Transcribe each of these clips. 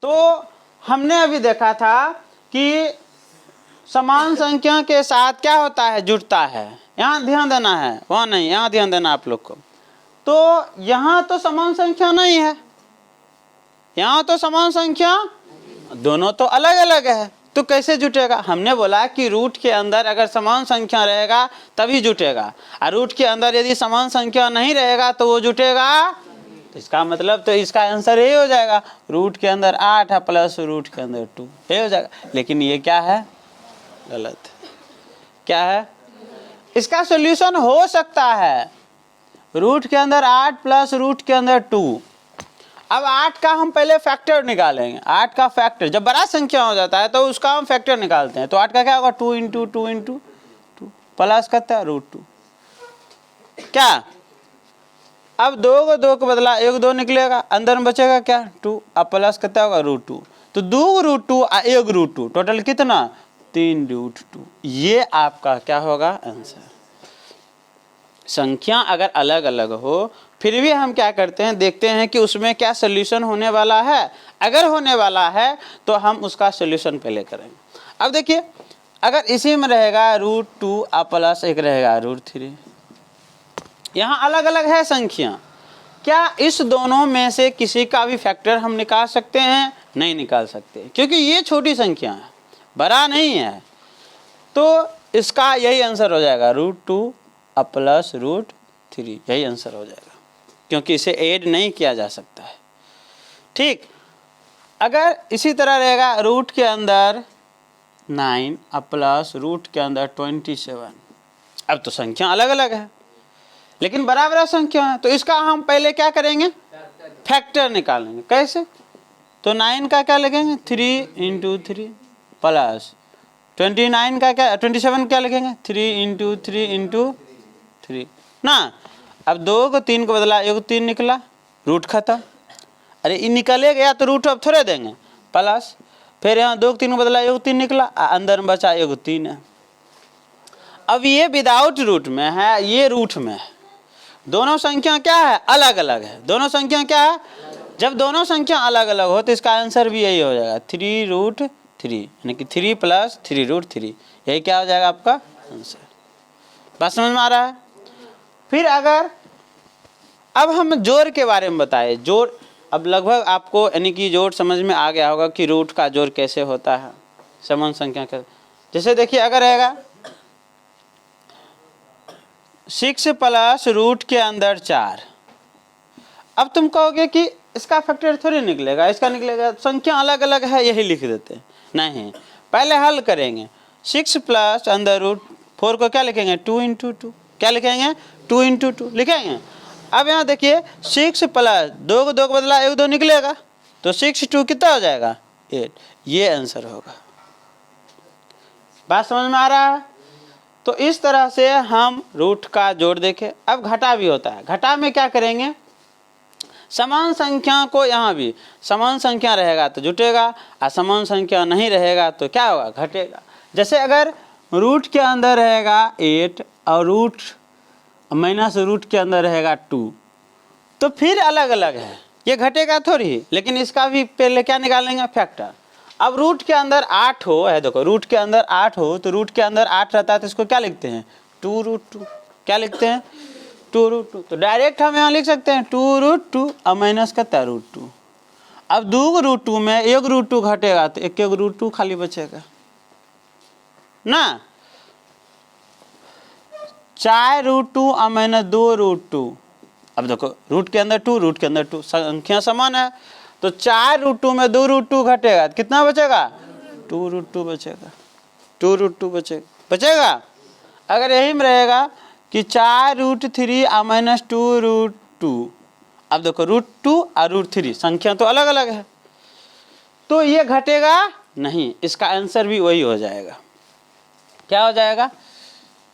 तो हमने अभी देखा था कि समान संख्या के साथ क्या होता है, जुड़ता है। यहाँ ध्यान देना है, वहाँ नहीं, यहाँ ध्यान देना आप लोग को। तो यहाँ तो समान संख्या नहीं है, यहाँ तो समान संख्या, दोनों तो अलग अलग है, तो कैसे जुटेगा। हमने बोला कि रूट के अंदर अगर समान संख्या रहेगा तभी जुटेगा, और रूट के अंदर यदि समान संख्या नहीं रहेगा तो वो जुटेगा। तो इसका मतलब तो इसका आंसर यही हो जाएगा, रूट के अंदर 8 है प्लस रूट के अंदर 2, यही हो जाएगा। लेकिन ये क्या है, गलत। क्या है, इसका सॉल्यूशन हो सकता है रूट के अंदर 8 प्लस रूट के अंदर 2। अब 8 का हम पहले फैक्टर निकालेंगे। 8 का फैक्टर जब बड़ा संख्या हो जाता है तो उसका हम फैक्टर निकालते हैं। तो 8 का क्या होगा, 2 इंटू 2 इंटू 2 प्लस करता है रूट 2। क्या, अब 2 को 2 को बदला 1 2 निकलेगा, अंदर में बचेगा क्या 2, अब प्लस करता होगा रूट 2। तो 2 रूट 2 और 1 रूट 2, टोटल कितना 3 रूट 2। ये आपका क्या होगा आंसर। संख्या अगर अलग अलग हो फिर भी हम क्या करते हैं, देखते हैं कि उसमें क्या सोल्यूशन होने वाला है। अगर होने वाला है तो हम उसका सोल्यूशन पहले करेंगे। अब देखिए, अगर इसी में रहेगा रूट 2 और प्लस 1 रहेगा रूट 3, यहाँ अलग अलग है संख्या, क्या इस दोनों में से किसी का भी फैक्टर हम निकाल सकते हैं? नहीं निकाल सकते, क्योंकि ये छोटी संख्या है, बड़ा नहीं है। तो इसका यही आंसर हो जाएगा, रूट 2 प्लस रूट 3, यही आंसर हो जाएगा, क्योंकि इसे ऐड नहीं किया जा सकता है। ठीक, अगर इसी तरह रहेगा रूट के अंदर 9 प्लस रूट के अंदर 27, अब तो संख्या अलग अलग है लेकिन बराबर संख्या है, तो इसका हम पहले क्या करेंगे, फैक्टर निकालेंगे। कैसे, तो 9 का क्या लगेंगे 3 इंटू 3 प्लस 29 का क्या, 27 क्या लिखेंगे 3 इंटू 3 इंटू 3 ना। अब 2 को 3 को बदला 1 3 निकला, रूट खत्म। अरे ये निकले गया तो रूट अब थोड़े देंगे, प्लस फिर यहाँ 2 को 3 को बदला 1 3 निकला, अंदर में बचा 1 3 है। अब ये विदाउट रूट में है, ये रूट में है। दोनों संख्या क्या है, अलग अलग है। दोनों संख्या क्या है, जब दोनों संख्या अलग अलग हो तो इसका आंसर भी यही हो जाएगा, 3 रूट 3, यानी कि 3 प्लस 3 रूट 3, यही क्या हो जाएगा आपका आंसर। बात समझ में आ रहा है। फिर अगर अब हम जोड़ के बारे में बताए, जोड़, अब लगभग आपको यानी कि जोड़ समझ में आ गया होगा कि रूट का जोड़ कैसे होता है समान संख्या का। जैसे देखिए, अगर रहेगा 6 प्लस रूट के अंदर 4, अब तुम कहोगे कि इसका फैक्टर थोड़ी निकलेगा, इसका निकलेगा, संख्या अलग अलग है, यही लिख देते हैं। नहीं, पहले हल करेंगे। 6 प्लस अंदर रूट 4 को क्या लिखेंगे 2 इंटू 2, क्या लिखेंगे 2 इंटू 2 लिखेंगे। अब यहाँ देखिए 6 प्लस 2 को 2 को बदला 1 2 निकलेगा, तो 6 2 कितना हो जाएगा 8, ये आंसर होगा। बात समझ में आ रहा है। तो इस तरह से हम रूट का जोड़ देखें। अब घटा भी होता है, घटा में क्या करेंगे, समान संख्या को, यहाँ भी समान संख्या रहेगा तो जुटेगा, असमान संख्या नहीं रहेगा तो क्या होगा, घटेगा। जैसे अगर रूट के अंदर रहेगा 8 और रूट माइनस रूट के अंदर रहेगा 2, तो फिर अलग अलग है, ये घटेगा थोड़ी। लेकिन इसका भी पहले क्या निकालेंगे, फैक्टर। अब रूट के अंदर 8 हो है, देखो रूट के अंदर 8 हो तो रूट के अंदर 8 रहता है तो इसको क्या लिखते हैं 2 रूट 2, क्या लिखते हैं 2 रूट 2। तो डायरेक्ट हम यहाँ लिख सकते हैं 2 रूट 2 और माइनस करता है रूट 2। अब 2 रूट 2 में 1 रूट 2 घटेगा तो 1 रूट 2 खाली बचेगा ना। 4 रूट 2 और माइनस 2 रूट 2। अब देखो रूट के अंदर 2, रूट के अंदर 2, संख्या समान है, तो 4 रूट 2 में 2 रूट 2 घटेगा, कितना बचेगा 2 रूट 2 बचेगा, 2 रूट 2 बचेगा। अगर यही में रहेगा कि 4 रूट 3 और माइनस 2 रूट 2, अब देखो रूट 2 और रूट 3 संख्या तो अलग अलग है, तो ये घटेगा नहीं, इसका आंसर भी वही हो जाएगा। क्या हो जाएगा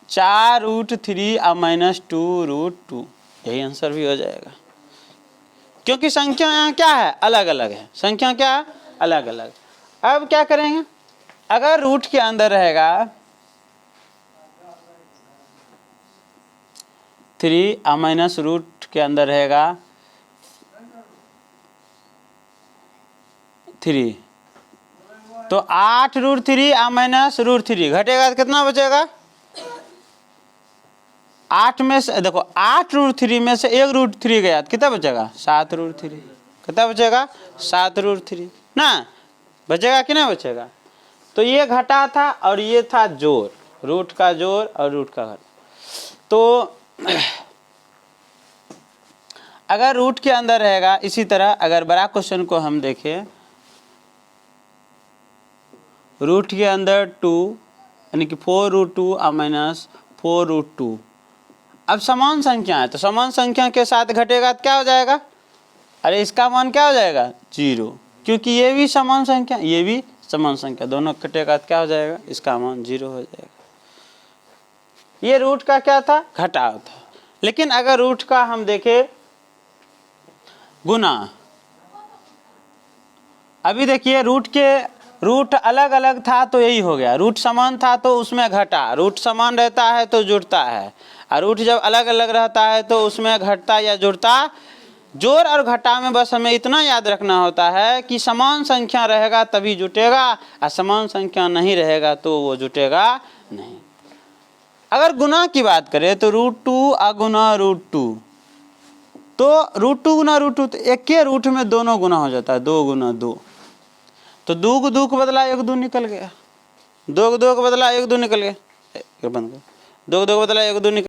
4 रूट 3 और माइनस 2 रूट 2, यही आंसर भी हो जाएगा, क्योंकि संख्या यहाँ क्या है, अलग अलग है। संख्या क्या है, अलग अलग। अब क्या करेंगे, अगर रूट के अंदर रहेगा 3 और माइनस रूट के अंदर रहेगा 3, तो 8 रूट 3 और माइनस रूट 3 घटेगा तो कितना बचेगा? 8 में से देखो 8 रूट 3 में से 1 रूट 3 गया तो कितना बचेगा? 7 रूट 3। कितना बचेगा? 7 रूट 3 ना, बचेगा कि नहीं बचेगा? तो ये घटा था और ये था जोड़, रूट का जोड़ और रूट का घटा। तो अगर रूट के अंदर रहेगा, इसी तरह अगर बड़ा क्वेश्चन को हम देखें, रूट के अंदर 2 यानी कि 4 रूट 2 और माइनस 4 रूट 2। अब समान संख्या है तो समान संख्या के साथ घटेगा तो क्या हो जाएगा? अरे इसका मान क्या हो जाएगा? 0, क्योंकि ये भी समान संख्या ये भी समान संख्या, दोनों कटेगा तो क्या हो जाएगा? इसका मान 0 हो जाएगा। ये रूट का क्या था? घटाव था। लेकिन अगर रूट का हम देखें गुना, अभी देखिए रूट अलग अलग था तो यही हो गया, रूट समान था तो उसमें घटा, रूट समान रहता है तो जुड़ता है, और रूट जब अलग अलग रहता है तो उसमें घटता या जुड़ता। जोड़ और घटा में बस हमें इतना याद रखना होता है कि समान संख्या रहेगा तभी जुटेगा, और समान संख्या नहीं रहेगा तो वो जुटेगा नहीं। अगर गुना की बात करें तो रूट 2 अगुना रूट 2, तो रूट 2 गुना रूट 2, तो एक के रूट में दोनों गुना हो जाता है, 2 गुना 2, तो 2 को 2 को बदला 1 2 निकल गया, 2 को 2 को बदला 1 2 निकल गया, बंद कर, 2 को 2 को बदला 1 2 निकल